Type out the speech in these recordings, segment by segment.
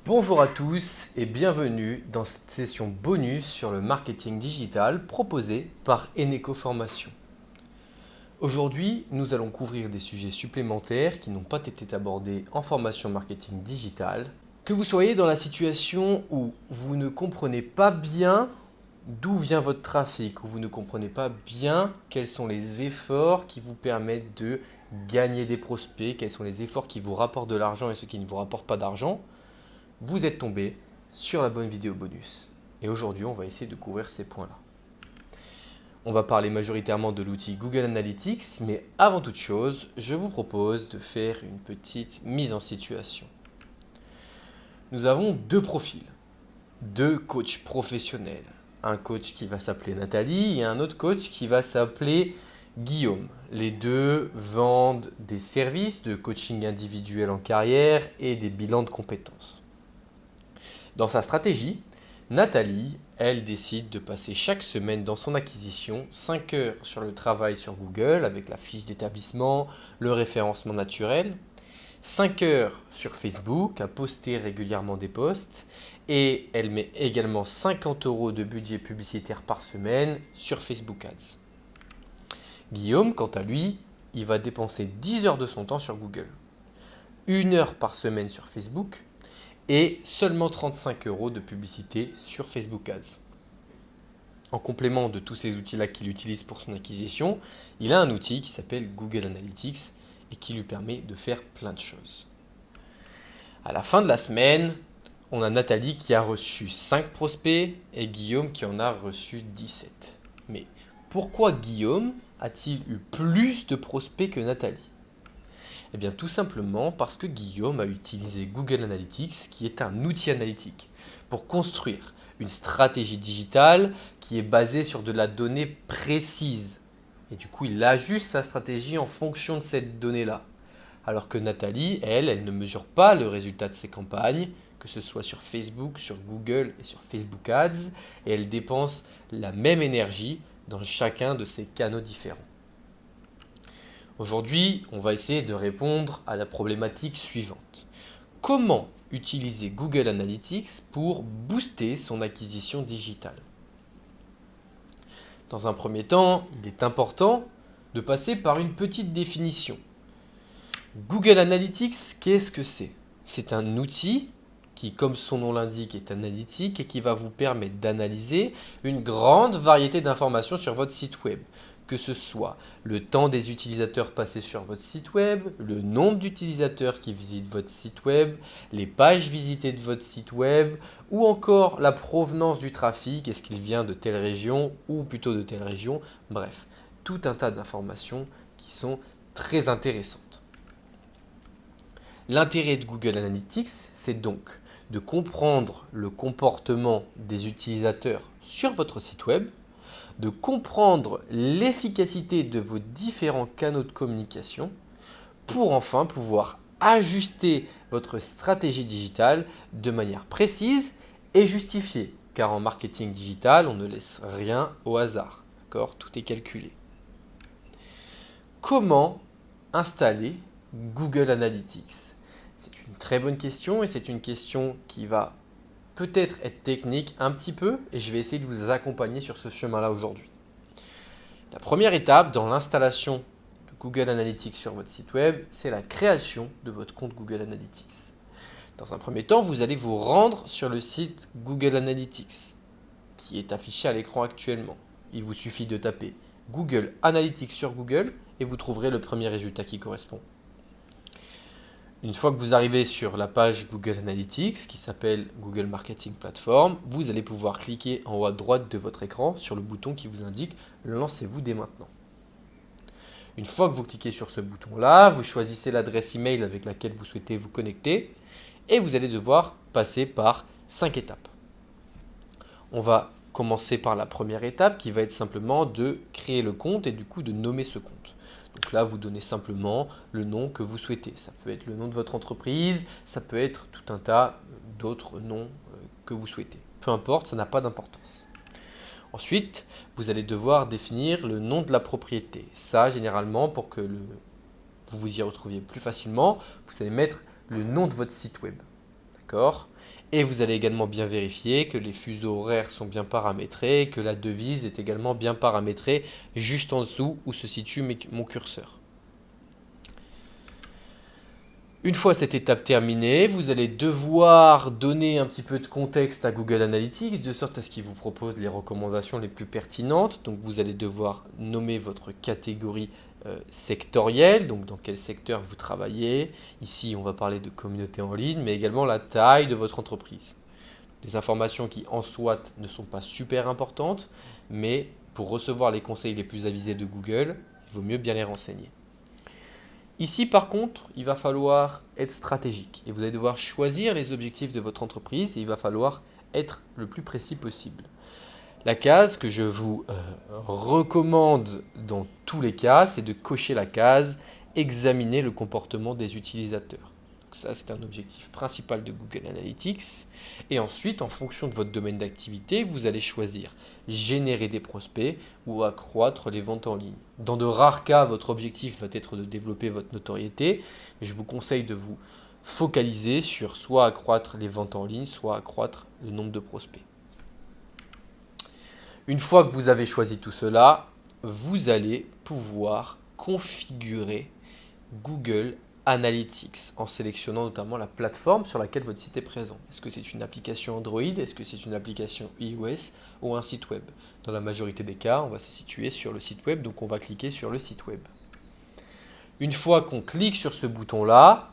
Bonjour à tous et bienvenue dans cette session bonus sur le marketing digital proposée par Eneco Formation. Aujourd'hui, nous allons couvrir des sujets supplémentaires qui n'ont pas été abordés en formation marketing digital. Que vous soyez dans la situation où vous ne comprenez pas bien d'où vient votre trafic, où vous ne comprenez pas bien quels sont les efforts qui vous permettent de gagner des prospects, quels sont les efforts qui vous rapportent de l'argent et ceux qui ne vous rapportent pas d'argent, vous êtes tombé sur la bonne vidéo bonus. Et aujourd'hui, on va essayer de couvrir ces points-là. On va parler majoritairement de l'outil Google Analytics, mais avant toute chose, je vous propose de faire une petite mise en situation. Nous avons deux profils, deux coachs professionnels. Un coach qui va s'appeler Nathalie et un autre coach qui va s'appeler Guillaume. Les deux vendent des services de coaching individuel en carrière et des bilans de compétences. Dans sa stratégie, Nathalie, elle décide de passer chaque semaine dans son acquisition 5 heures sur le travail sur Google avec la fiche d'établissement, le référencement naturel, 5 heures sur Facebook à poster régulièrement des posts et elle met également 50 € de budget publicitaire par semaine sur Facebook Ads. Guillaume, quant à lui, il va dépenser 10 heures de son temps sur Google, 1 heure par semaine sur Facebook et seulement 35 € de publicité sur Facebook Ads. En complément de tous ces outils-là qu'il utilise pour son acquisition, il a un outil qui s'appelle Google Analytics et qui lui permet de faire plein de choses. À la fin de la semaine, on a Nathalie qui a reçu 5 prospects et Guillaume qui en a reçu 17. Mais pourquoi Guillaume a-t-il eu plus de prospects que Nathalie ? Eh bien tout simplement parce que Guillaume a utilisé Google Analytics, qui est un outil analytique, pour construire une stratégie digitale qui est basée sur de la donnée précise. Et du coup, il ajuste sa stratégie en fonction de cette donnée-là. Alors que Nathalie, elle ne mesure pas le résultat de ses campagnes, que ce soit sur Facebook, sur Google et sur Facebook Ads, et elle dépense la même énergie dans chacun de ces canaux différents. Aujourd'hui, on va essayer de répondre à la problématique suivante. Comment utiliser Google Analytics pour booster son acquisition digitale ? Dans un premier temps, il est important de passer par une petite définition. Google Analytics, qu'est-ce que c'est ? C'est un outil qui, comme son nom l'indique, est analytique et qui va vous permettre d'analyser une grande variété d'informations sur votre site web. Que ce soit le temps des utilisateurs passés sur votre site web, le nombre d'utilisateurs qui visitent votre site web, les pages visitées de votre site web, ou encore la provenance du trafic, est-ce qu'il vient de telle région ou plutôt de telle région, bref, tout un tas d'informations qui sont très intéressantes. L'intérêt de Google Analytics, c'est donc de comprendre le comportement des utilisateurs sur votre site web, de comprendre l'efficacité de vos différents canaux de communication pour enfin pouvoir ajuster votre stratégie digitale de manière précise et justifiée. Car en marketing digital, on ne laisse rien au hasard. D'accord ? Tout est calculé. Comment installer Google Analytics ? C'est une très bonne question et c'est une question qui va peut-être être technique un petit peu et je vais essayer de vous accompagner sur ce chemin-là aujourd'hui. La première étape dans l'installation de Google Analytics sur votre site web, c'est la création de votre compte Google Analytics. Dans un premier temps, vous allez vous rendre sur le site Google Analytics qui est affiché à l'écran actuellement. Il vous suffit de taper Google Analytics sur Google et vous trouverez le premier résultat qui correspond. Une fois que vous arrivez sur la page Google Analytics qui s'appelle Google Marketing Platform, vous allez pouvoir cliquer en haut à droite de votre écran sur le bouton qui vous indique « Lancez-vous dès maintenant ». Une fois que vous cliquez sur ce bouton-là, vous choisissez l'adresse email avec laquelle vous souhaitez vous connecter et vous allez devoir passer par 5 étapes. On va commencer par la première étape qui va être simplement de créer le compte et du coup de nommer ce compte. Donc là, vous donnez simplement le nom que vous souhaitez. Ça peut être le nom de votre entreprise, ça peut être tout un tas d'autres noms que vous souhaitez. Peu importe, ça n'a pas d'importance. Ensuite, vous allez devoir définir le nom de la propriété. Ça, généralement, pour que vous vous y retrouviez plus facilement, vous allez mettre le nom de votre site web. D'accord? Et vous allez également bien vérifier que les fuseaux horaires sont bien paramétrés, que la devise est également bien paramétrée juste en dessous où se situe mon curseur. Une fois cette étape terminée, vous allez devoir donner un petit peu de contexte à Google Analytics de sorte à ce qu'il vous propose les recommandations les plus pertinentes. Donc vous allez devoir nommer votre catégorie sectorielle, donc dans quel secteur vous travaillez. Ici, on va parler de communauté en ligne, mais également la taille de votre entreprise. Des informations qui en soi ne sont pas super importantes, mais pour recevoir les conseils les plus avisés de Google, il vaut mieux bien les renseigner. Ici, par contre, il va falloir être stratégique et vous allez devoir choisir les objectifs de votre entreprise et il va falloir être le plus précis possible. La case que je vous recommande dans tous les cas, c'est de cocher la case « Examiner le comportement des utilisateurs ». Donc ça, c'est un objectif principal de Google Analytics. Et ensuite, en fonction de votre domaine d'activité, vous allez choisir générer des prospects ou accroître les ventes en ligne. Dans de rares cas, votre objectif va être de développer votre notoriété. Je vous conseille de vous focaliser sur soit accroître les ventes en ligne, soit accroître le nombre de prospects. Une fois que vous avez choisi tout cela, vous allez pouvoir configurer Google Analytics en sélectionnant notamment la plateforme sur laquelle votre site est présent. Est-ce que c'est une application Android? Est-ce que c'est une application iOS ou un site web? Dans la majorité des cas, on va se situer sur le site web, donc on va cliquer sur le site web. Une fois qu'on clique sur ce bouton-là,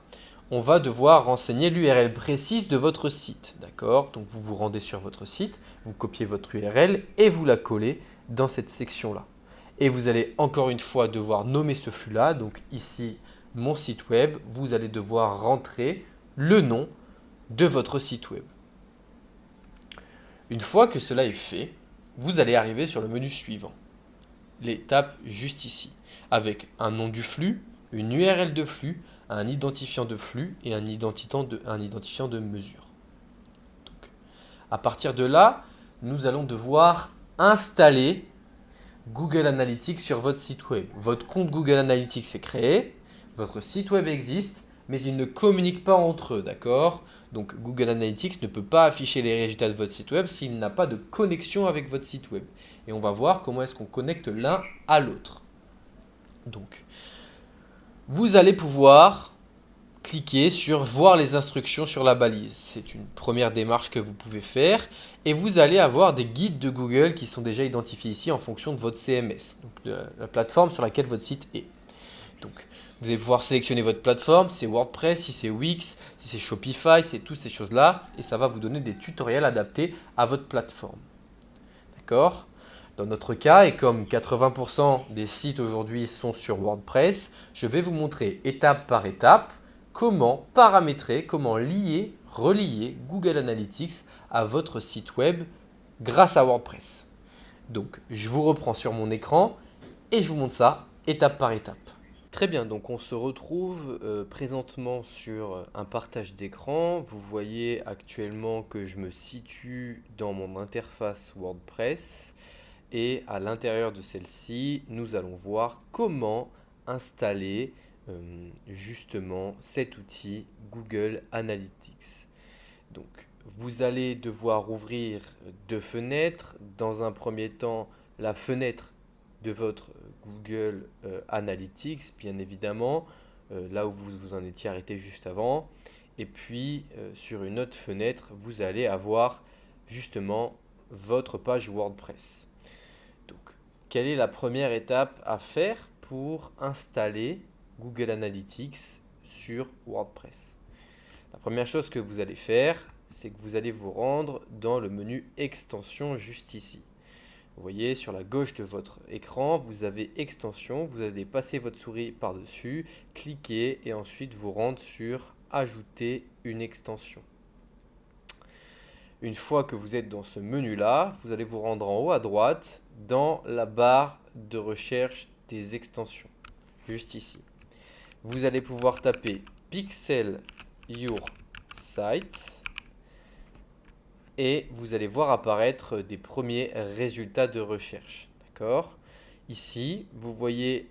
on va devoir renseigner l'URL précise de votre site. D'accord? Donc vous vous rendez sur votre site, vous copiez votre URL et vous la collez dans cette section-là. Et vous allez encore une fois devoir nommer ce flux-là. Donc ici, mon site web, vous allez devoir rentrer le nom de votre site web. Une fois que cela est fait, vous allez arriver sur le menu suivant. L'étape juste ici, avec un nom du flux, une URL de flux, un identifiant de flux et un identifiant de mesure. Donc, à partir de là, nous allons devoir installer Google Analytics sur votre site web. Votre compte Google Analytics est créé, votre site web existe, mais ils ne communiquent pas entre eux, d'accord? Donc Google Analytics ne peut pas afficher les résultats de votre site web s'il n'a pas de connexion avec votre site web. Et on va voir comment est-ce qu'on connecte l'un à l'autre. Donc, vous allez pouvoir cliquer sur voir les instructions sur la balise. C'est une première démarche que vous pouvez faire et vous allez avoir des guides de Google qui sont déjà identifiés ici en fonction de votre CMS, donc de la plateforme sur laquelle votre site est. Donc, vous allez pouvoir sélectionner votre plateforme, si c'est WordPress, si c'est Wix, si c'est Shopify, c'est toutes ces choses-là et ça va vous donner des tutoriels adaptés à votre plateforme. D'accord ? Dans notre cas, et comme 80% des sites aujourd'hui sont sur WordPress, je vais vous montrer étape par étape comment paramétrer, comment lier, relier Google Analytics à votre site web grâce à WordPress. Donc, je vous reprends sur mon écran et je vous montre ça étape par étape. Très bien, donc on se retrouve présentement sur un partage d'écran. Vous voyez actuellement que je me situe dans mon interface WordPress. Et à l'intérieur de celle-ci, nous allons voir comment installer justement cet outil Google Analytics. Donc, vous allez devoir ouvrir deux fenêtres. Dans un premier temps, la fenêtre de votre Google Analytics, bien évidemment, là où vous vous en étiez arrêté juste avant. Et puis, sur une autre fenêtre, vous allez avoir justement votre page WordPress. Donc, quelle est la première étape à faire pour installer Google Analytics sur WordPress? La première chose que vous allez faire, c'est que vous allez vous rendre dans le menu Extensions juste ici. Vous voyez sur la gauche de votre écran, vous avez Extensions, vous allez passer votre souris par-dessus, cliquer et ensuite vous rendre sur Ajouter une extension. Une fois que vous êtes dans ce menu-là, vous allez vous rendre en haut à droite dans la barre de recherche des extensions, juste ici. Vous allez pouvoir taper Pixel Your Site et vous allez voir apparaître des premiers résultats de recherche. D'accord ? Ici, vous voyez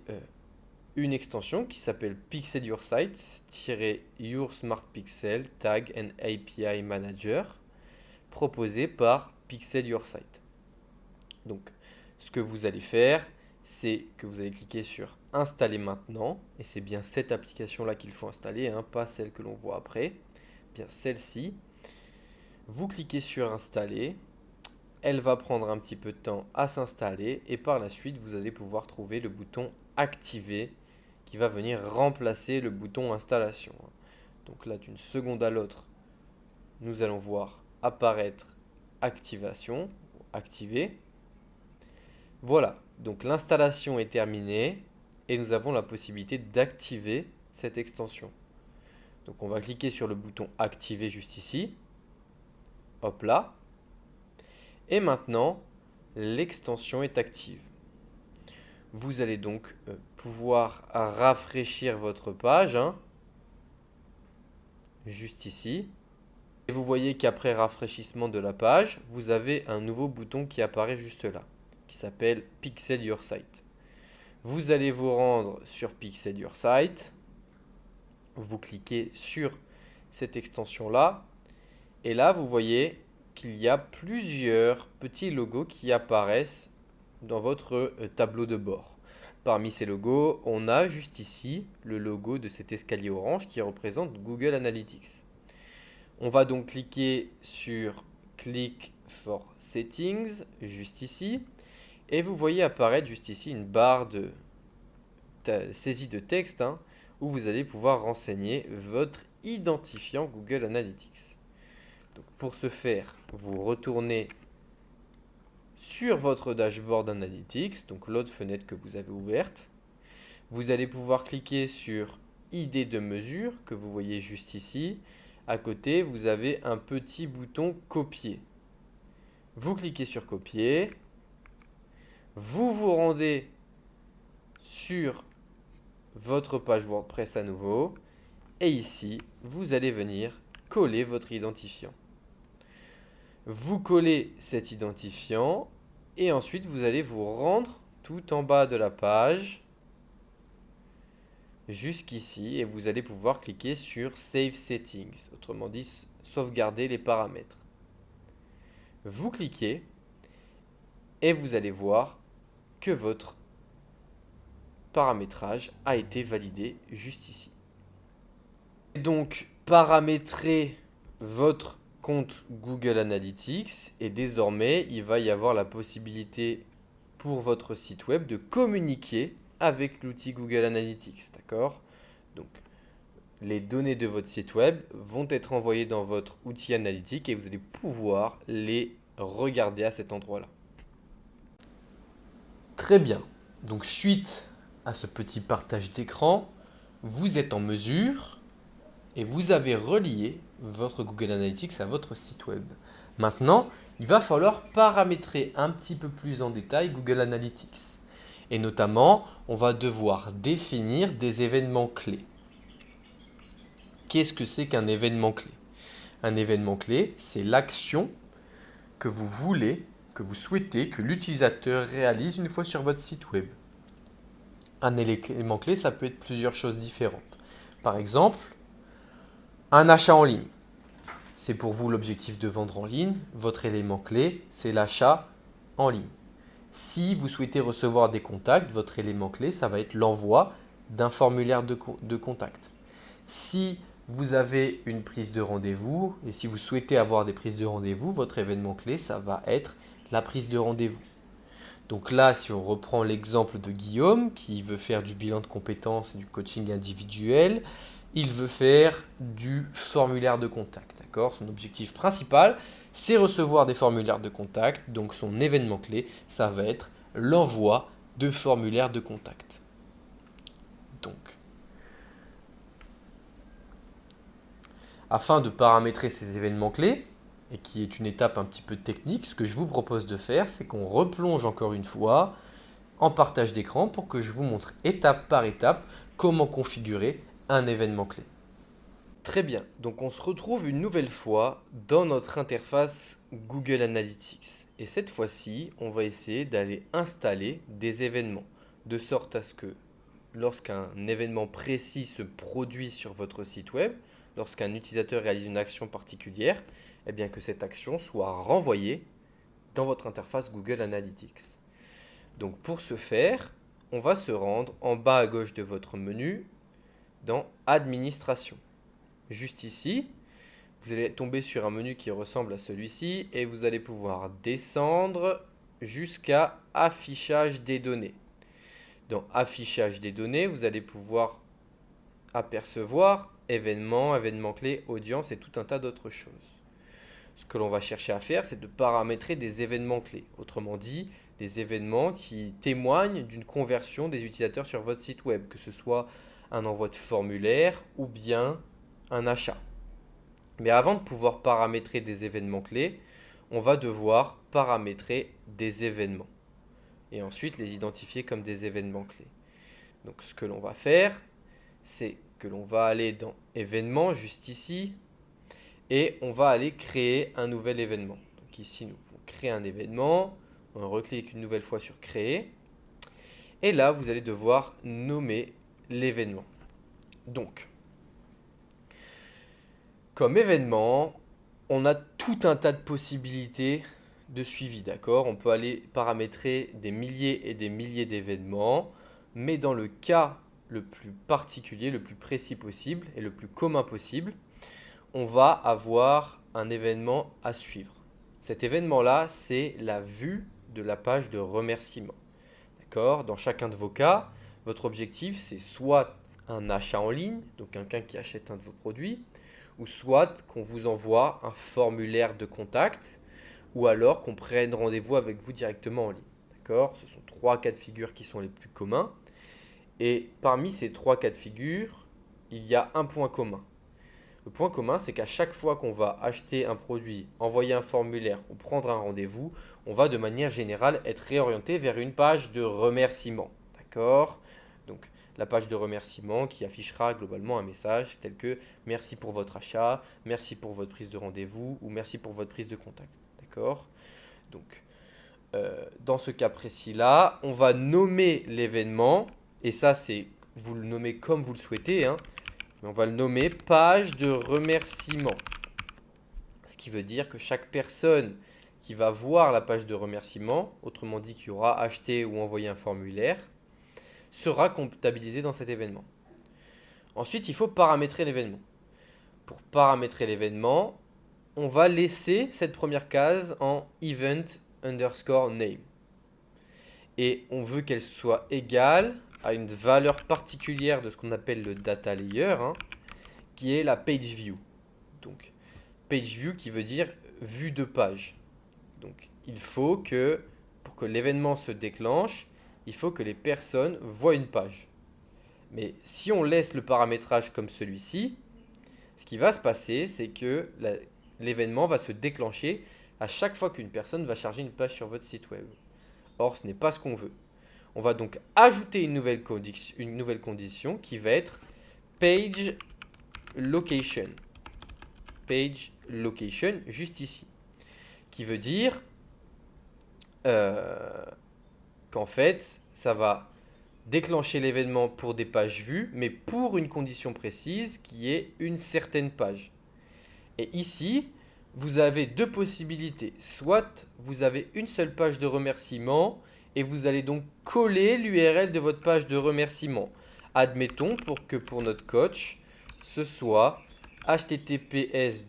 une extension qui s'appelle Pixel Your Site-Your Smart Pixel Tag and API Manager proposée par Pixel Your Site. Donc, ce que vous allez faire, c'est que vous allez cliquer sur Installer maintenant, et c'est bien cette application-là qu'il faut installer, hein, pas celle que l'on voit après, bien celle-ci. Vous cliquez sur Installer, elle va prendre un petit peu de temps à s'installer, et par la suite, vous allez pouvoir trouver le bouton Activer qui va venir remplacer le bouton Installation. Donc là, d'une seconde à l'autre, nous allons voir apparaître Activation, activer. Voilà, donc l'installation est terminée et nous avons la possibilité d'activer cette extension. Donc on va cliquer sur le bouton activer juste ici. Hop là. Et maintenant, l'extension est active. Vous allez donc pouvoir rafraîchir votre page, hein, juste ici. Et vous voyez qu'après rafraîchissement de la page, vous avez un nouveau bouton qui apparaît juste là, qui s'appelle Pixel Your Site. Vous allez vous rendre sur Pixel Your Site, vous cliquez sur cette extension-là, et là vous voyez qu'il y a plusieurs petits logos qui apparaissent dans votre tableau de bord. Parmi ces logos, on a juste ici le logo de cet escalier orange qui représente Google Analytics. On va donc cliquer sur Click for Settings, juste ici. Et vous voyez apparaître juste ici une barre de saisie de texte, hein, où vous allez pouvoir renseigner votre identifiant Google Analytics. Donc pour ce faire, vous retournez sur votre dashboard Analytics, donc l'autre fenêtre que vous avez ouverte. Vous allez pouvoir cliquer sur ID de mesure que vous voyez juste ici. À côté, vous avez un petit bouton copier. Vous cliquez sur copier. Vous vous rendez sur votre page WordPress à nouveau. Et ici, vous allez venir coller votre identifiant. Vous collez cet identifiant et ensuite vous allez vous rendre tout en bas de la page jusqu'ici et vous allez pouvoir cliquer sur Save Settings, autrement dit sauvegarder les paramètres. Vous cliquez et vous allez voir que votre paramétrage a été validé juste ici. Donc paramétrer votre compte Google Analytics et désormais il va y avoir la possibilité pour votre site web de communiquer avec l'outil Google Analytics, d'accord? Donc les données de votre site web vont être envoyées dans votre outil analytique et vous allez pouvoir les regarder à cet endroit-là. Très bien, donc suite à ce petit partage d'écran, vous êtes en mesure et vous avez relié votre Google Analytics à votre site web. Maintenant, il va falloir paramétrer un petit peu plus en détail Google Analytics. Et notamment, on va devoir définir des événements clés. Qu'est-ce que c'est qu'un événement clé? Un événement clé, c'est l'action que vous voulez, que vous souhaitez que l'utilisateur réalise une fois sur votre site web. Un élément clé, ça peut être plusieurs choses différentes. Par exemple, un achat en ligne. C'est pour vous l'objectif de vendre en ligne. Votre élément clé, c'est l'achat en ligne. Si vous souhaitez recevoir des contacts, votre élément clé, ça va être l'envoi d'un formulaire de contact. Si vous avez une prise de rendez-vous et si vous souhaitez avoir des prises de rendez-vous, votre événement clé, ça va être la prise de rendez-vous. Donc là, si on reprend l'exemple de Guillaume qui veut faire du bilan de compétences et du coaching individuel, il veut faire du formulaire de contact. D'accord? Son objectif principal, c'est recevoir des formulaires de contact. Donc son événement clé, ça va être l'envoi de formulaires de contact. Donc, afin de paramétrer ces événements clés, et qui est une étape un petit peu technique, ce que je vous propose de faire, c'est qu'on replonge encore une fois en partage d'écran pour que je vous montre étape par étape comment configurer un événement clé. Très bien, donc on se retrouve une nouvelle fois dans notre interface Google Analytics. Et cette fois-ci, on va essayer d'aller installer des événements, de sorte à ce que lorsqu'un événement précis se produit sur votre site web, lorsqu'un utilisateur réalise une action particulière, eh bien que cette action soit renvoyée dans votre interface Google Analytics. Donc pour ce faire, on va se rendre en bas à gauche de votre menu dans Administration. Juste ici, vous allez tomber sur un menu qui ressemble à celui-ci et vous allez pouvoir descendre jusqu'à Affichage des données. Dans Affichage des données, vous allez pouvoir apercevoir événements, événements clés, audience et tout un tas d'autres choses. Ce que l'on va chercher à faire, c'est de paramétrer des événements clés. Autrement dit, des événements qui témoignent d'une conversion des utilisateurs sur votre site web, que ce soit un envoi de formulaire ou bien un achat. Mais avant de pouvoir paramétrer des événements clés, on va devoir paramétrer des événements et ensuite les identifier comme des événements clés. Donc ce que l'on va faire, c'est que l'on va aller dans événements juste ici et on va aller créer un nouvel événement. Donc ici nous pouvons créer un événement, on reclique une nouvelle fois sur créer et là vous allez devoir nommer l'événement. Donc comme événement, on a tout un tas de possibilités de suivi, d'accord? On peut aller paramétrer des milliers et des milliers d'événements, mais dans le cas le plus particulier, le plus précis possible et le plus commun possible, on va avoir un événement à suivre. Cet événement-là, c'est la vue de la page de remerciement. D'accord? Dans chacun de vos cas, votre objectif, c'est soit un achat en ligne, donc quelqu'un qui achète un de vos produits, ou soit qu'on vous envoie un formulaire de contact, ou alors qu'on prenne rendez-vous avec vous directement en ligne. D'accord? Ce sont 3 cas de figure qui sont les plus communs. Et parmi ces 3 cas de figure, il y a un point commun. Le point commun, c'est qu'à chaque fois qu'on va acheter un produit, envoyer un formulaire ou prendre un rendez-vous, on va de manière générale être réorienté vers une page de remerciement. D'accord? Donc, la page de remerciement qui affichera globalement un message tel que « Merci pour votre achat, merci pour votre prise de rendez-vous » ou « Merci pour votre prise de contact ». D'accord? Donc, dans ce cas précis-là, on va nommer l'événement, et ça, c'est vous le nommez comme vous le souhaitez, hein, mais on va le nommer page de remerciement. Ce qui veut dire que chaque personne qui va voir la page de remerciement, autrement dit qui aura acheté ou envoyé un formulaire, sera comptabilisée dans cet événement. Ensuite, il faut paramétrer l'événement. Pour paramétrer l'événement, on va laisser cette première case en event underscore name. Et on veut qu'elle soit égale à une valeur particulière de ce qu'on appelle le data layer, hein, qui est la page view. Donc, page view qui veut dire vue de page. Donc, il faut que, pour que l'événement se déclenche, il faut que les personnes voient une page. Mais si on laisse le paramétrage comme celui-ci, ce qui va se passer, c'est que l'événement va se déclencher à chaque fois qu'une personne va charger une page sur votre site web. Or, ce n'est pas ce qu'on veut. On va donc ajouter une nouvelle condition qui va être page location. Page location, juste ici. Qui veut dire qu'en fait, ça va déclencher l'événement pour des pages vues, mais pour une condition précise qui est une certaine page. Et ici, vous avez 2 possibilités. Soit vous avez une seule page de remerciement et vous allez donc coller l'URL de votre page de remerciement. Admettons pour notre coach, ce soit https://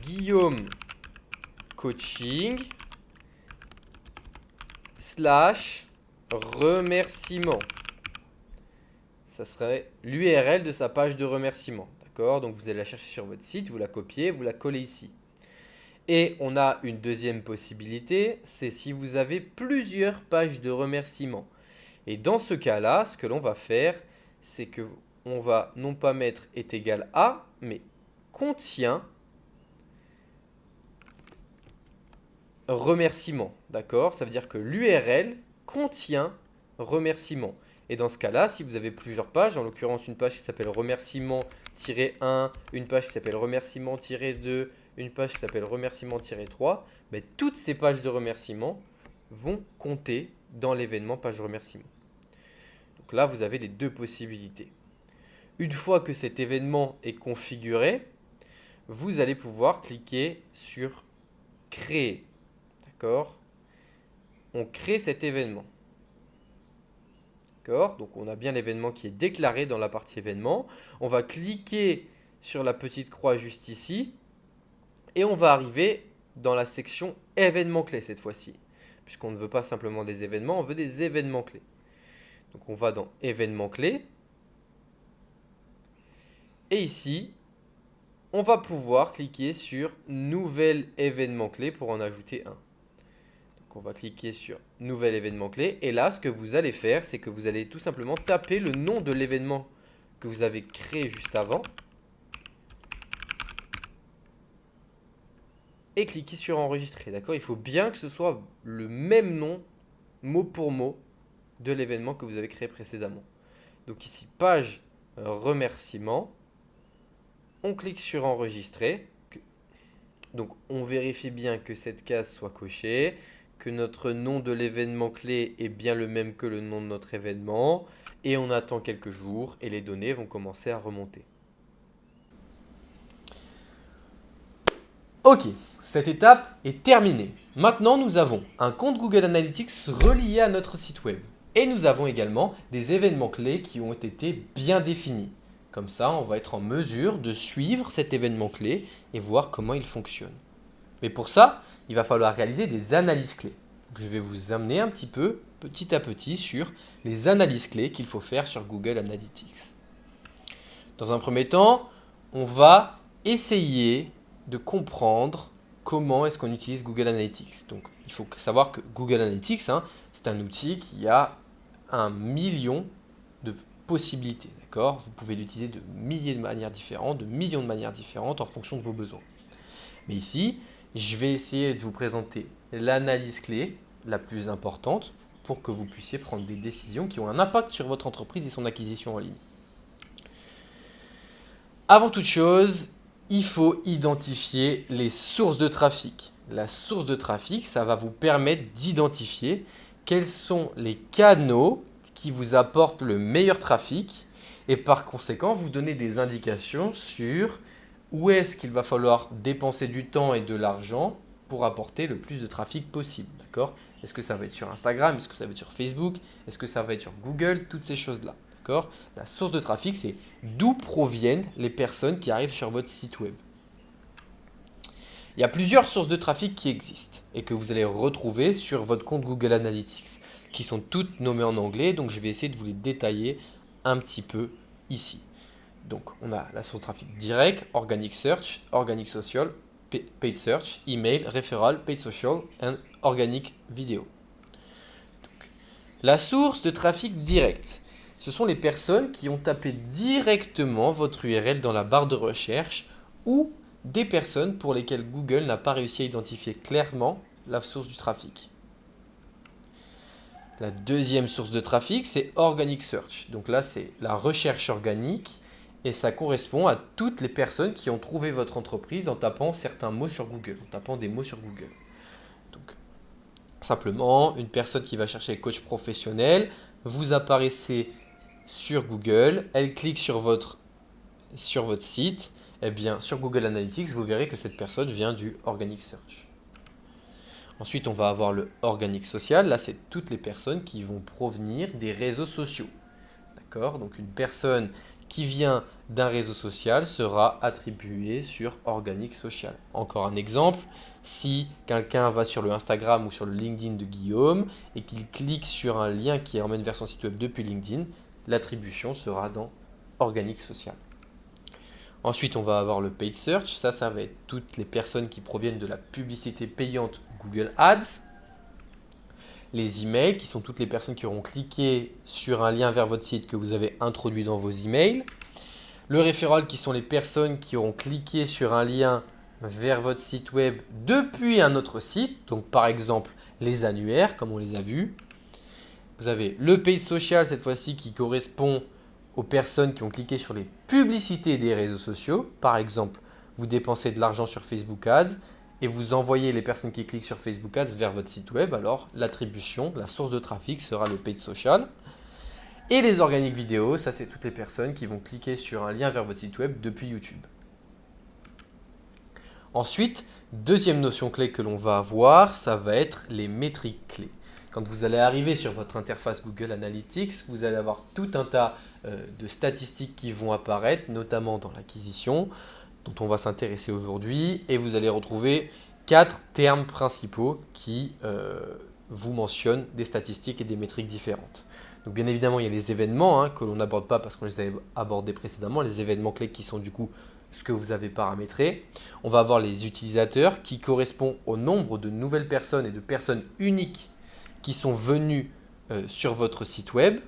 Guillaume coaching / remerciement. Ça serait l'URL de sa page de remerciement. D'accord? Donc vous allez la chercher sur votre site, vous la copiez, vous la collez ici. Et on a une deuxième possibilité, c'est si vous avez plusieurs pages de remerciement. Et dans ce cas-là, ce que l'on va faire, c'est que on va non pas mettre est égal à, mais contient remerciement. D'accord? Ça veut dire que l'URL contient remerciement. Et dans ce cas-là, si vous avez plusieurs pages, en l'occurrence une page qui s'appelle remerciement-1, une page qui s'appelle remerciement-2, une page qui s'appelle remerciement-3, mais toutes ces pages de remerciement vont compter dans l'événement page remerciement. Donc là, vous avez les deux possibilités. Une fois que cet événement est configuré, vous allez pouvoir cliquer sur créer. D'accord? On crée cet événement. D'accord? Donc on a bien l'événement qui est déclaré dans la partie événement. On va cliquer sur la petite croix juste ici et on va arriver dans la section événements clés cette fois-ci. Puisqu'on ne veut pas simplement des événements, on veut des événements clés. Donc on va dans événements clés. Et ici, on va pouvoir cliquer sur nouvel événement clé pour en ajouter un. Donc on va cliquer sur nouvel événement clé. Et là, ce que vous allez faire, c'est que vous allez tout simplement taper le nom de l'événement que vous avez créé juste avant. Et cliquer sur enregistrer. D'accord? Il faut bien que ce soit le même nom, mot pour mot, de l'événement que vous avez créé précédemment. Donc ici, page remerciement. On clique sur enregistrer. Donc on vérifie bien que cette case soit cochée, que notre nom de l'événement clé est bien le même que le nom de notre événement. Et on attend quelques jours et les données vont commencer à remonter. Ok, cette étape est terminée. Maintenant, nous avons un compte Google Analytics relié à notre site web. Et nous avons également des événements clés qui ont été bien définis. Comme ça, on va être en mesure de suivre cet événement clé et voir comment il fonctionne. Mais pour ça, il va falloir réaliser des analyses clés. Donc, je vais vous amener un petit peu, petit à petit, sur les analyses clés qu'il faut faire sur Google Analytics. Dans un premier temps, on va essayer de comprendre comment est-ce qu'on utilise Google Analytics. Donc, il faut savoir que Google Analytics, c'est un outil qui a 1 million de possibilités. D'accord? Vous pouvez l'utiliser de milliers de manières différentes, de millions de manières différentes en fonction de vos besoins. Mais ici, je vais essayer de vous présenter l'analyse clé la plus importante pour que vous puissiez prendre des décisions qui ont un impact sur votre entreprise et son acquisition en ligne. Avant toute chose, il faut identifier les sources de trafic. La source de trafic, ça va vous permettre d'identifier quels sont les canaux qui vous apportent le meilleur trafic et par conséquent vous donner des indications sur où est-ce qu'il va falloir dépenser du temps et de l'argent pour apporter le plus de trafic possible. D'accord? Est-ce que ça va être sur Instagram? Est-ce que ça va être sur Facebook? Est-ce que ça va être sur Google? Toutes ces choses-là. D'accord? La source de trafic, c'est d'où proviennent les personnes qui arrivent sur votre site web. Il y a plusieurs sources de trafic qui existent et que vous allez retrouver sur votre compte Google Analytics, qui sont toutes nommées en anglais, donc je vais essayer de vous les détailler un petit peu ici. Donc on a la source de trafic direct, organic search, organic social, paid search, email, referral, paid social et organic video. Donc, la source de trafic direct, ce sont les personnes qui ont tapé directement votre URL dans la barre de recherche ou des personnes pour lesquelles Google n'a pas réussi à identifier clairement la source du trafic. La deuxième source de trafic, c'est Organic Search. Donc là, c'est la recherche organique et ça correspond à toutes les personnes qui ont trouvé votre entreprise en tapant certains mots sur Google, en tapant des mots sur Google. Donc, simplement, une personne qui va chercher coach professionnel, vous apparaissez sur Google, elle clique sur votre site, et bien sur Google Analytics, vous verrez que cette personne vient du Organic Search. Ensuite, on va avoir le Organic Social. Là, c'est toutes les personnes qui vont provenir des réseaux sociaux. D'accord? Donc, une personne qui vient d'un réseau social sera attribuée sur Organic Social. Encore un exemple, si quelqu'un va sur le Instagram ou sur le LinkedIn de Guillaume et qu'il clique sur un lien qui emmène vers son site web depuis LinkedIn, l'attribution sera dans Organic Social. Ensuite, on va avoir le Paid Search. Ça va être toutes les personnes qui proviennent de la publicité payante Google Ads. Les emails, qui sont toutes les personnes qui auront cliqué sur un lien vers votre site que vous avez introduit dans vos emails. Le referral, qui sont les personnes qui auront cliqué sur un lien vers votre site web depuis un autre site. Donc, par exemple, les annuaires, comme on les a vus. Vous avez le Paid Social, cette fois-ci, qui correspond aux personnes qui ont cliqué sur les publicités des réseaux sociaux. Par exemple, vous dépensez de l'argent sur Facebook Ads et vous envoyez les personnes qui cliquent sur Facebook Ads vers votre site web, alors l'attribution, la source de trafic sera le paid social. Et les organiques vidéo, ça c'est toutes les personnes qui vont cliquer sur un lien vers votre site web depuis YouTube. Ensuite, deuxième notion clé que l'on va avoir, ça va être les métriques clés. Quand vous allez arriver sur votre interface Google Analytics, vous allez avoir tout un tas de statistiques qui vont apparaître, notamment dans l'acquisition, dont on va s'intéresser aujourd'hui. Et vous allez retrouver 4 termes principaux qui vous mentionnent des statistiques et des métriques différentes. Donc bien évidemment, il y a les événements que l'on n'aborde pas parce qu'on les avait abordés précédemment, les événements clés qui sont du coup ce que vous avez paramétré. On va avoir les utilisateurs qui correspondent au nombre de nouvelles personnes et de personnes uniques qui sont venues sur votre site web.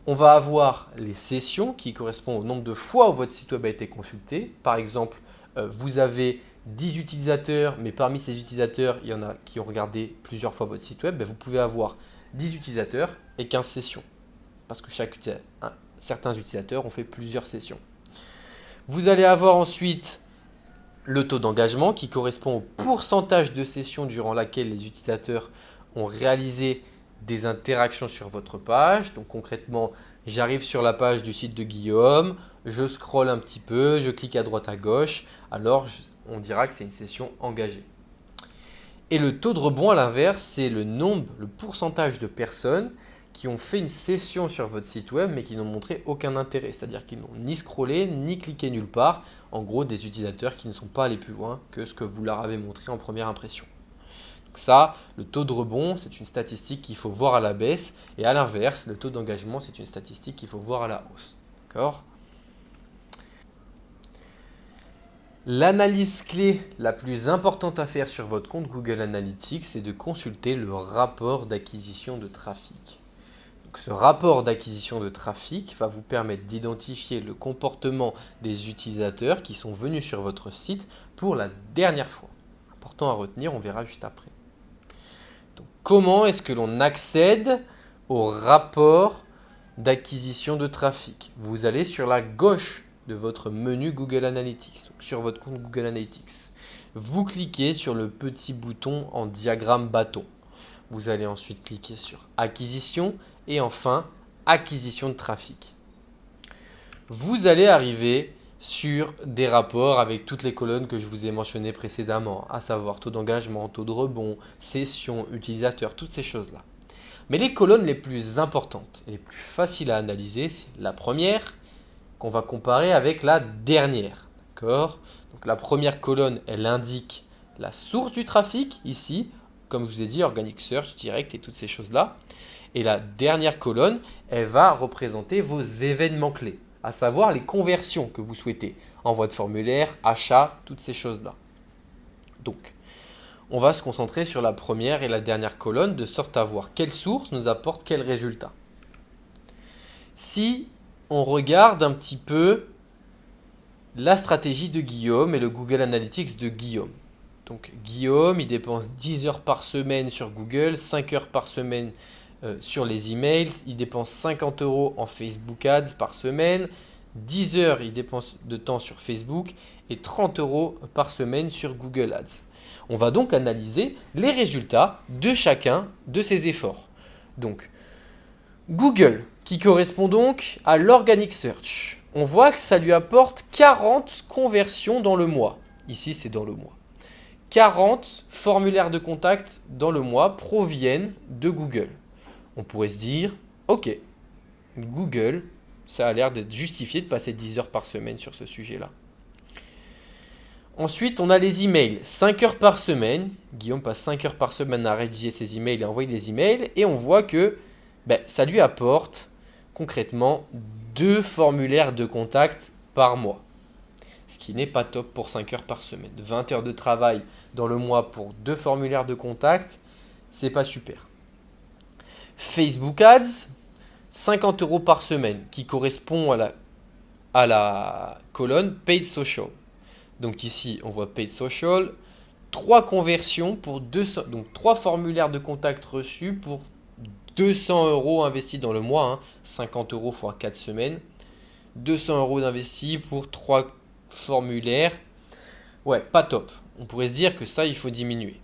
On va avoir les sessions qui correspondent au nombre de fois où votre site web a été consulté. Par exemple, vous avez 10 utilisateurs, mais parmi ces utilisateurs, il y en a qui ont regardé plusieurs fois votre site web. Vous pouvez avoir 10 utilisateurs et 15 sessions parce que certains utilisateurs ont fait plusieurs sessions. Vous allez avoir ensuite le taux d'engagement qui correspond au pourcentage de sessions durant laquelle les utilisateurs ont réalisé des interactions sur votre page. Donc concrètement, j'arrive sur la page du site de Guillaume, je scrolle un petit peu, je clique à droite à gauche, alors on dira que c'est une session engagée. Et le taux de rebond à l'inverse, c'est le pourcentage de personnes qui ont fait une session sur votre site web mais qui n'ont montré aucun intérêt. C'est-à-dire qu'ils n'ont ni scrollé, ni cliqué nulle part. En gros, des utilisateurs qui ne sont pas allés plus loin que ce que vous leur avez montré en première impression. Donc ça, le taux de rebond, c'est une statistique qu'il faut voir à la baisse. Et à l'inverse, le taux d'engagement, c'est une statistique qu'il faut voir à la hausse. D'accord ? L'analyse clé la plus importante à faire sur votre compte Google Analytics, c'est de consulter le rapport d'acquisition de trafic. Donc, ce rapport d'acquisition de trafic va vous permettre d'identifier le comportement des utilisateurs qui sont venus sur votre site pour la dernière fois. Important à retenir, on verra juste après. Donc, comment est-ce que l'on accède au rapport d'acquisition de trafic? Vous allez sur la gauche de votre menu Google Analytics, donc sur votre compte Google Analytics. Vous cliquez sur le petit bouton en diagramme bâton. Vous allez ensuite cliquer sur acquisition et enfin acquisition de trafic. Vous allez arriver sur des rapports avec toutes les colonnes que je vous ai mentionnées précédemment, à savoir taux d'engagement, taux de rebond, session, utilisateur, toutes ces choses-là. Mais les colonnes les plus importantes et les plus faciles à analyser, c'est la première qu'on va comparer avec la dernière. D'accord ? Donc la première colonne, elle indique la source du trafic, ici, comme je vous ai dit, Organic Search, Direct et toutes ces choses-là. Et la dernière colonne, elle va représenter vos événements clés, à savoir les conversions que vous souhaitez, envoi de formulaire, achat, toutes ces choses-là. Donc, on va se concentrer sur la première et la dernière colonne de sorte à voir quelle source nous apporte quel résultat. Si on regarde un petit peu la stratégie de Guillaume et le Google Analytics de Guillaume. Donc Guillaume, il dépense 10 heures par semaine sur Google, 5 heures par semaine sur les emails, il dépense 50 € en Facebook Ads par semaine, 10 heures il dépense de temps sur Facebook et 30 € par semaine sur Google Ads. On va donc analyser les résultats de chacun de ces efforts. Donc Google, qui correspond donc à l'Organic Search. On voit que ça lui apporte 40 conversions dans le mois. Ici, c'est dans le mois. 40 formulaires de contact dans le mois proviennent de Google. On pourrait se dire, ok, Google, ça a l'air d'être justifié de passer 10 heures par semaine sur ce sujet-là. Ensuite, on a les emails. 5 heures par semaine. Guillaume passe 5 heures par semaine à rédiger ses emails et à envoyer des emails. Et on voit que ça lui apporte concrètement 2 formulaires de contact par mois. Ce qui n'est pas top pour 5 heures par semaine. 20 heures de travail dans le mois pour 2 formulaires de contact, c'est pas super. Facebook Ads, 50 € par semaine, qui correspond à la colonne Paid Social. Donc ici, on voit Paid Social, 3 conversions pour 200, donc 3 formulaires de contact reçus pour 200 € investis dans le mois, 50 € x 4 semaines. 200 € d'investis pour 3 formulaires. Ouais, pas top. on pourrait se dire que ça, il faut diminuer.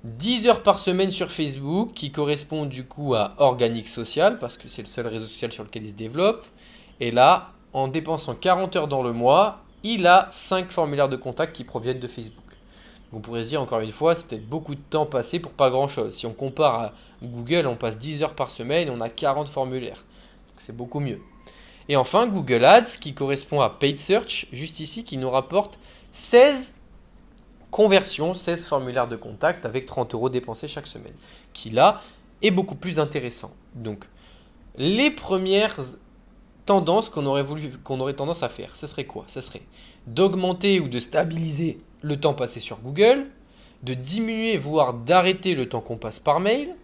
10 heures par semaine sur Facebook, qui correspond du coup à organique social, parce que c'est le seul réseau social sur lequel il se développe. Et là, en dépensant 40 heures dans le mois, il a 5 formulaires de contact qui proviennent de Facebook. On pourrait se dire encore une fois, c'est peut-être beaucoup de temps passé pour pas grand-chose. Si on compare à Google, on passe 10 heures par semaine et on a 40 formulaires. Donc c'est beaucoup mieux. Et enfin, Google Ads, qui correspond à Paid Search, juste ici, qui nous rapporte 16 conversions, 16 formulaires de contact avec 30 euros dépensés chaque semaine, qui là est beaucoup plus intéressant. Donc, les premières tendances qu'on aurait tendance à faire, ce serait quoi? Ce serait d'augmenter ou de stabiliser le temps passé sur Google, de diminuer voire d'arrêter le temps qu'on passe par mail,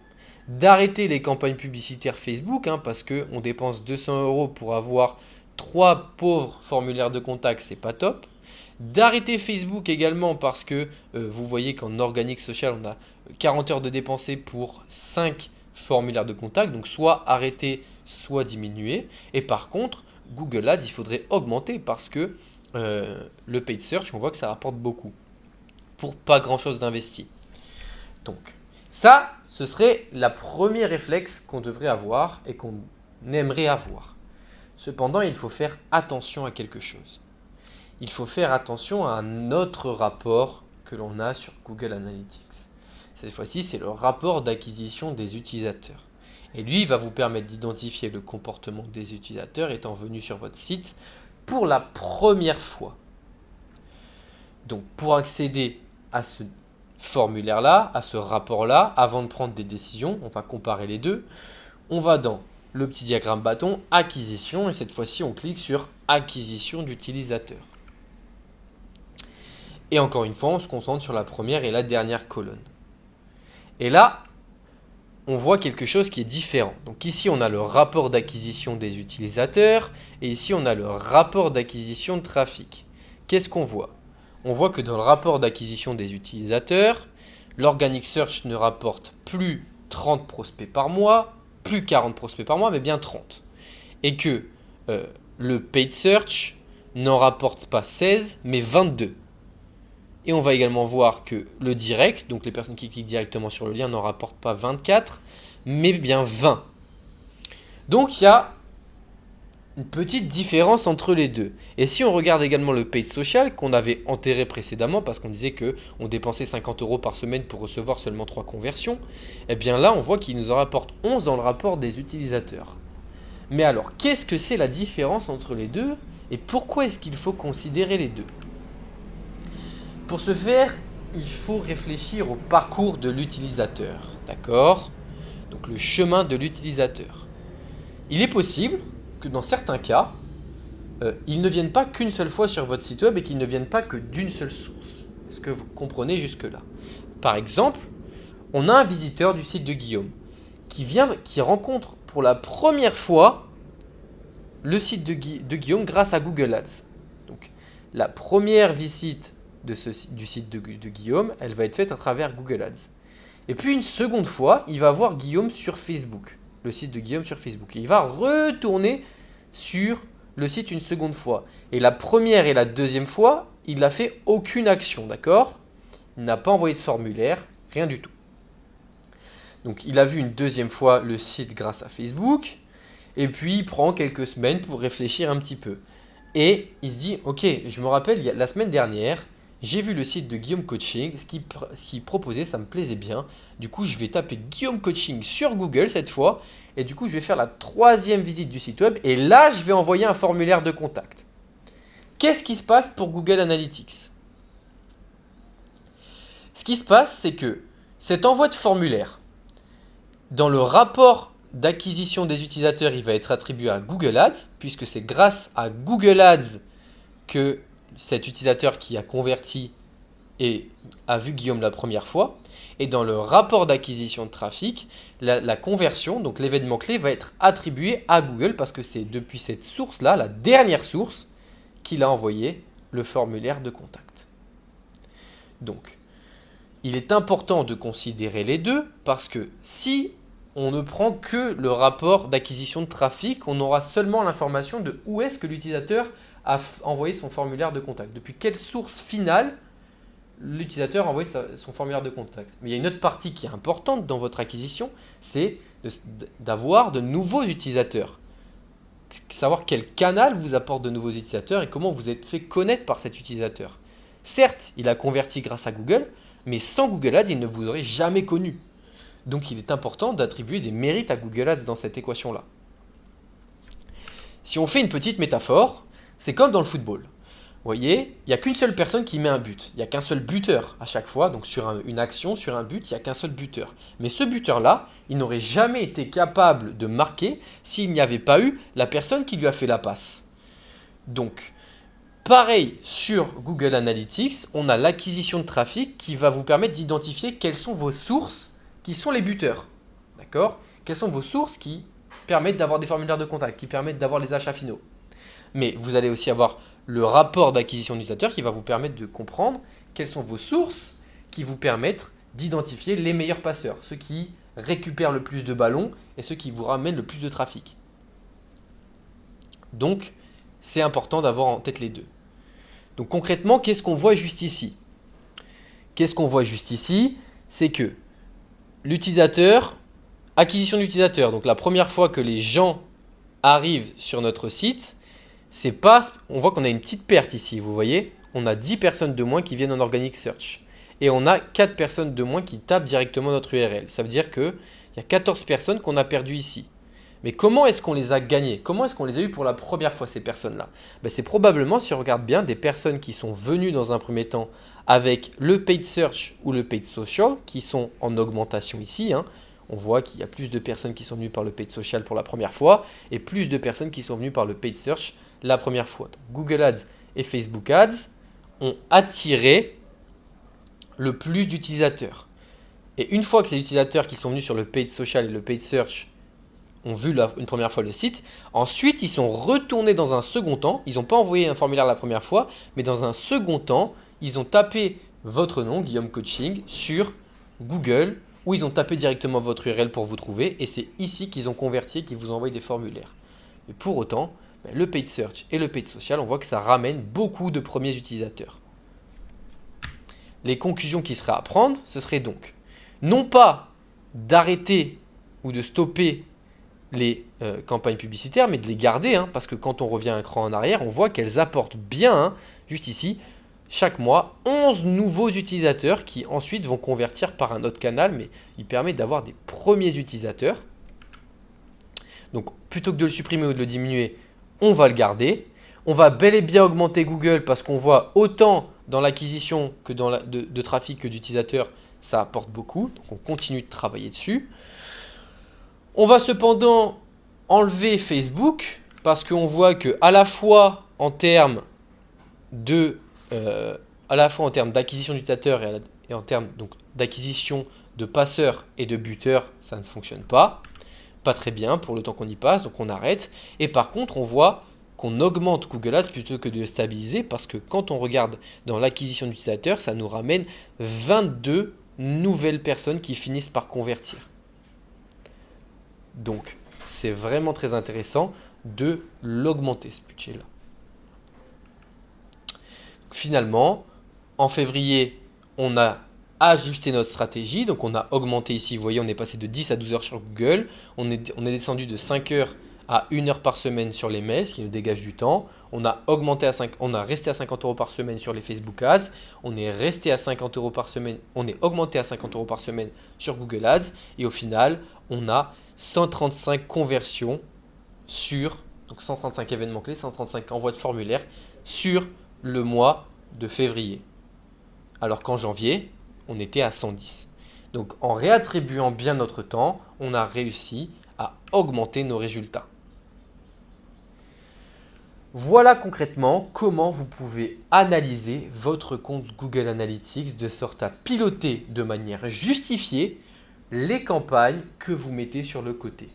d'arrêter les campagnes publicitaires Facebook, parce qu'on dépense 200 euros pour avoir 3 pauvres formulaires de contact, c'est pas top. D'arrêter Facebook également parce que vous voyez qu'en organique social, on a 40 heures de dépensées pour 5 formulaires de contact, donc soit arrêter, soit diminuer. Et par contre, Google Ads, il faudrait augmenter parce que le paid search, on voit que ça rapporte beaucoup pour pas grand chose d'investi. Donc ça, ce serait la première réflexe qu'on devrait avoir et qu'on aimerait avoir. Cependant, il faut faire attention à quelque chose. Il faut faire attention à un autre rapport que l'on a sur Google Analytics. Cette fois-ci, c'est le rapport d'acquisition des utilisateurs. Et lui, il va vous permettre d'identifier le comportement des utilisateurs étant venus sur votre site pour la première fois. Donc, pour accéder à ce formulaire-là, à ce rapport-là, avant de prendre des décisions, on va comparer les deux. On va dans le petit diagramme bâton, acquisition, et cette fois-ci, on clique sur acquisition d'utilisateurs. Et encore une fois, on se concentre sur la première et la dernière colonne. Et là, on voit quelque chose qui est différent. Donc ici, on a le rapport d'acquisition des utilisateurs et ici, on a le rapport d'acquisition de trafic. Qu'est-ce qu'on voit? On voit que dans le rapport d'acquisition des utilisateurs, l'Organic Search ne rapporte plus 30 prospects par mois, plus 40 prospects par mois, mais bien 30. Et que le Paid Search n'en rapporte pas 16, mais 22. Et on va également voir que le direct, donc les personnes qui cliquent directement sur le lien, n'en rapportent pas 24, mais bien 20. Donc il y a une petite différence entre les deux. Et si on regarde également le paid social qu'on avait enterré précédemment, parce qu'on disait qu'on dépensait 50 euros par semaine pour recevoir seulement 3 conversions, eh bien là on voit qu'il nous en rapporte 11 dans le rapport des utilisateurs. Mais alors, qu'est-ce que c'est la différence entre les deux et pourquoi est-ce qu'il faut considérer les deux? Pour ce faire, il faut réfléchir au parcours de l'utilisateur, d'accord? Donc le chemin de l'utilisateur. Il est possible que dans certains cas, ils ne viennent pas qu'une seule fois sur votre site web et qu'ils ne viennent pas que d'une seule source. Est-ce que vous comprenez jusque-là? Par exemple, on a un visiteur du site de Guillaume qui rencontre pour la première fois le site de Guillaume grâce à Google Ads. Donc la première visite du site de Guillaume, elle va être faite à travers Google Ads. Et puis une seconde fois, il va voir Guillaume sur Facebook, le site de Guillaume sur Facebook. Et il va retourner sur le site une seconde fois. Et la première et la deuxième fois, il n'a fait aucune action, d'accord? Il n'a pas envoyé de formulaire, rien du tout. Donc il a vu une deuxième fois le site grâce à Facebook, et puis il prend quelques semaines pour réfléchir un petit peu. Et il se dit, ok, je me rappelle, la semaine dernière, j'ai vu le site de Guillaume Coaching, ce qu'il proposait, ça me plaisait bien. Du coup, je vais taper Guillaume Coaching sur Google cette fois. Et du coup, je vais faire la troisième visite du site web. Et là, je vais envoyer un formulaire de contact. Qu'est-ce qui se passe pour Google Analytics? Ce qui se passe, c'est que cet envoi de formulaire, dans le rapport d'acquisition des utilisateurs, il va être attribué à Google Ads, puisque c'est grâce à Google Ads que cet utilisateur qui a converti et a vu Guillaume la première fois. Et dans le rapport d'acquisition de trafic, la conversion, donc l'événement clé, va être attribué à Google parce que c'est depuis cette source-là, la dernière source, qu'il a envoyé le formulaire de contact. Donc, il est important de considérer les deux parce que si on ne prend que le rapport d'acquisition de trafic, on aura seulement l'information de où est-ce que l'utilisateur a envoyé son formulaire de contact. Depuis quelle source finale l'utilisateur a envoyé son formulaire de contact. Mais il y a une autre partie qui est importante dans votre acquisition, c'est d'avoir de nouveaux utilisateurs. Savoir quel canal vous apporte de nouveaux utilisateurs et comment vous êtes fait connaître par cet utilisateur. Certes, il a converti grâce à Google, mais sans Google Ads, il ne vous aurait jamais connu. Donc il est important d'attribuer des mérites à Google Ads dans cette équation-là. Si on fait une petite métaphore, c'est comme dans le football. Vous voyez, il n'y a qu'une seule personne qui met un but. Il n'y a qu'un seul buteur à chaque fois. Donc sur une action, sur un but, il n'y a qu'un seul buteur. Mais ce buteur-là, il n'aurait jamais été capable de marquer s'il n'y avait pas eu la personne qui lui a fait la passe. Donc, pareil sur Google Analytics, on a l'acquisition de trafic qui va vous permettre d'identifier quelles sont vos sources qui sont les buteurs. D'accord ? Quelles sont vos sources qui permettent d'avoir des formulaires de contact, qui permettent d'avoir les achats finaux. Mais vous allez aussi avoir le rapport d'acquisition d'utilisateurs qui va vous permettre de comprendre quelles sont vos sources qui vous permettent d'identifier les meilleurs passeurs, ceux qui récupèrent le plus de ballons et ceux qui vous ramènent le plus de trafic. Donc, c'est important d'avoir en tête les deux. Donc concrètement, qu'est-ce qu'on voit juste ici ? Qu'est-ce qu'on voit juste ici ? C'est que l'utilisateur, acquisition d'utilisateur, donc la première fois que les gens arrivent sur notre site, on voit qu'on a une petite perte ici, vous voyez. On a 10 personnes de moins qui viennent en Organic Search. Et on a 4 personnes de moins qui tapent directement notre URL. Ça veut dire qu'il y a 14 personnes qu'on a perdues ici. Mais comment est-ce qu'on les a gagnées? Comment est-ce qu'on les a eues pour la première fois, ces personnes-là? C'est probablement, si on regarde bien, des personnes qui sont venues dans un premier temps avec le paid search ou le paid social, qui sont en augmentation ici. On voit qu'il y a plus de personnes qui sont venues par le paid social pour la première fois et plus de personnes qui sont venues par le paid search la première fois. Donc, Google Ads et Facebook Ads ont attiré le plus d'utilisateurs. Et une fois que ces utilisateurs qui sont venus sur le paid social et le paid search ont vu une première fois le site, ensuite ils sont retournés dans un second temps. Ils n'ont pas envoyé un formulaire la première fois, mais dans un second temps, ils ont tapé votre nom, Guillaume Coaching, sur Google, ou ils ont tapé directement votre URL pour vous trouver, et c'est ici qu'ils ont converti et qu'ils vous envoient des formulaires. Mais pour autant, le paid search et le paid social, on voit que ça ramène beaucoup de premiers utilisateurs. Les conclusions qui seraient à prendre, ce serait donc non pas d'arrêter ou de stopper les campagnes publicitaires, mais de les garder, parce que quand on revient un cran en arrière, on voit qu'elles apportent bien, juste ici, chaque mois, 11 nouveaux utilisateurs qui ensuite vont convertir par un autre canal, mais il permet d'avoir des premiers utilisateurs. Donc, plutôt que de le supprimer ou de le diminuer, on va le garder. On va bel et bien augmenter Google parce qu'on voit autant dans l'acquisition que de trafic que d'utilisateurs, ça apporte beaucoup. Donc, on continue de travailler dessus. On va cependant enlever Facebook parce qu'on voit que à la fois en termes d'acquisition d'utilisateurs et en termes d'acquisition de passeurs et de buteurs, ça ne fonctionne pas. Pas très bien pour le temps qu'on y passe, donc on arrête. Et par contre, on voit qu'on augmente Google Ads plutôt que de le stabiliser parce que quand on regarde dans l'acquisition d'utilisateurs, ça nous ramène 22 nouvelles personnes qui finissent par convertir. Donc, c'est vraiment très intéressant de l'augmenter, ce budget-là. Finalement, en février, on a ajusté notre stratégie. Donc, on a augmenté ici. Vous voyez, on est passé de 10 à 12 heures sur Google. On est descendu de 5 heures à 1 heure par semaine sur les mails, ce qui nous dégage du temps. On a resté à 50 euros par semaine sur les Facebook Ads. On est resté à 50 euros par semaine. On est augmenté à 50 euros par semaine sur Google Ads. Et au final, on a 135 conversions donc 135 événements clés, 135 envois de formulaires sur le mois de février. Alors qu'en janvier, on était à 110. Donc en réattribuant bien notre temps, on a réussi à augmenter nos résultats. Voilà concrètement comment vous pouvez analyser votre compte Google Analytics de sorte à piloter de manière justifiée les campagnes que vous mettez sur le côté.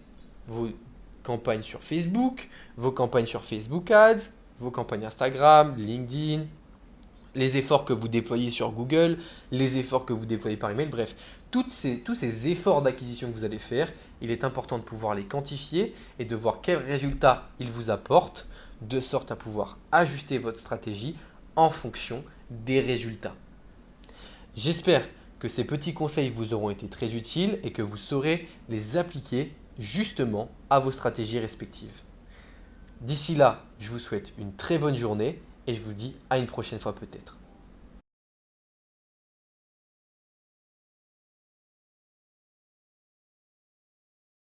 Vos campagnes sur Facebook, vos campagnes sur Facebook Ads, vos campagnes Instagram, LinkedIn, les efforts que vous déployez sur Google, les efforts que vous déployez par email, bref, tous ces efforts d'acquisition que vous allez faire, il est important de pouvoir les quantifier et de voir quels résultats ils vous apportent, de sorte à pouvoir ajuster votre stratégie en fonction des résultats. J'espère que ces petits conseils vous auront été très utiles et que vous saurez les appliquer justement à vos stratégies respectives. D'ici là, je vous souhaite une très bonne journée et je vous dis à une prochaine fois peut-être.